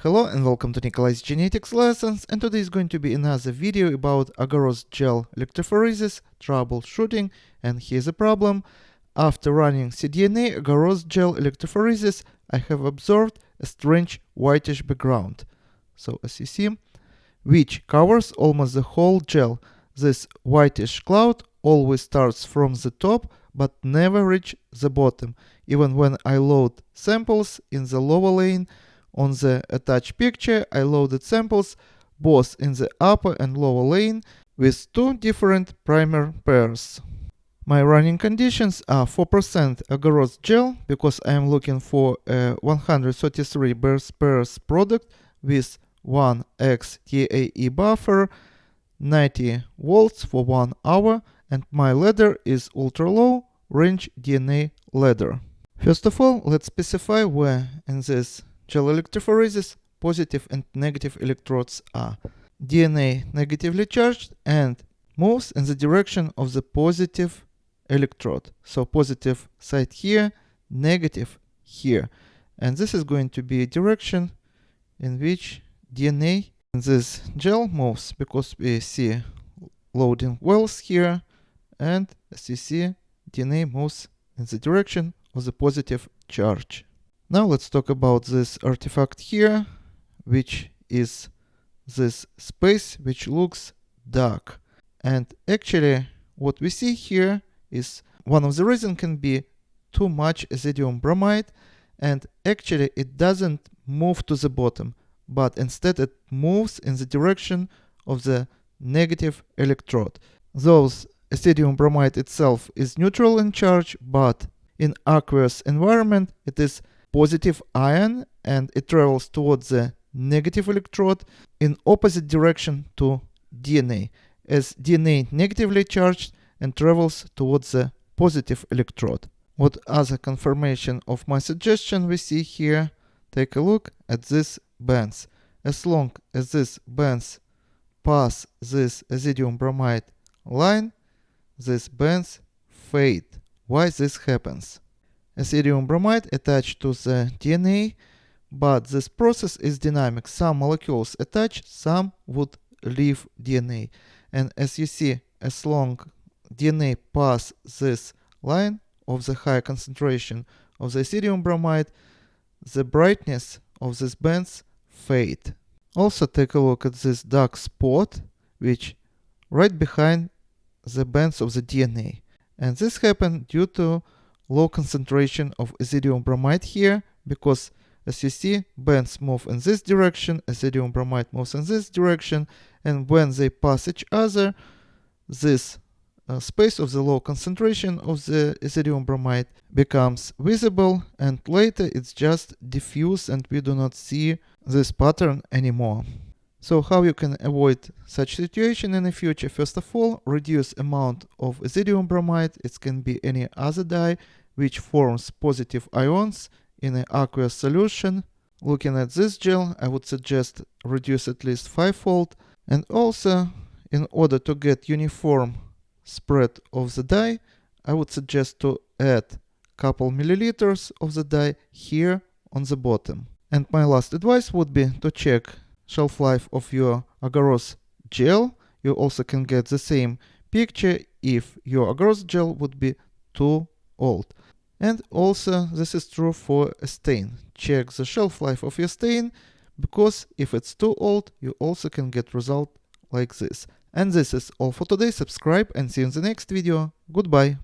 Hello and welcome to Nikolay's genetics lessons, and today is going to be another video about agarose gel electrophoresis troubleshooting. And here's a problem. After running cDNA agarose gel electrophoresis, I have observed a strange whitish background, so as you see, which covers almost the whole gel. This whitish cloud always starts from the top but never reaches the bottom, even when I load samples in the lower lane. On the attached picture, I loaded samples both in the upper and lower lane with two different primer pairs. My running conditions are 4% agarose gel because I am looking for a 133 base pairs product with 1x TAE buffer, 90 volts for 1 hour, and my ladder is ultra low range DNA ladder. First of all, let's specify where in this gel electrophoresis positive and negative electrodes are. DNA negatively charged and moves in the direction of the positive electrode. So positive side here, negative here. And this is going to be a direction in which DNA in this gel moves, because we see loading wells here, and as you see, DNA moves in the direction of the positive charge. Now let's talk about this artifact here, which is this space which looks dark. And actually what we see here is one of the reasons can be too much azidium bromide, and actually it doesn't move to the bottom, but instead it moves in the direction of the negative electrode. Those azidium bromide itself is neutral in charge, but in aqueous environment it is positive ion and it travels towards the negative electrode in opposite direction to DNA, as DNA negatively charged and travels towards the positive electrode. What other confirmation of my suggestion we see here? Take a look at these bands. As long as these bands pass this azidium bromide line, these bands fade. Why this happens? Azidium bromide attached to the DNA, but this process is dynamic. Some molecules attach, some would leave DNA. And as you see, as long DNA pass this line of the high concentration of the azidium bromide, the brightness of these bands fade. Also take a look at this dark spot, which right behind the bands of the DNA. And this happened due to low concentration of azidium bromide here, because as you see, bands move in this direction, azidium bromide moves in this direction, and when they pass each other, this space of the low concentration of the azidium bromide becomes visible, and later it's just diffuse and we do not see this pattern anymore. So how you can avoid such situation in the future? First of all, reduce amount of azidium bromide. It can be any other dye which forms positive ions in an aqueous solution. Looking at this gel, I would suggest reduce at least 5-fold. And also, in order to get uniform spread of the dye, I would suggest to add couple milliliters of the dye here on the bottom. And my last advice would be to check shelf life of your agarose gel. You also can get the same picture if your agarose gel would be too old. And also this is true for a stain. Check the shelf life of your stain, because if it's too old, you also can get result like this. And this is all for today. Subscribe and see you in the next video. Goodbye.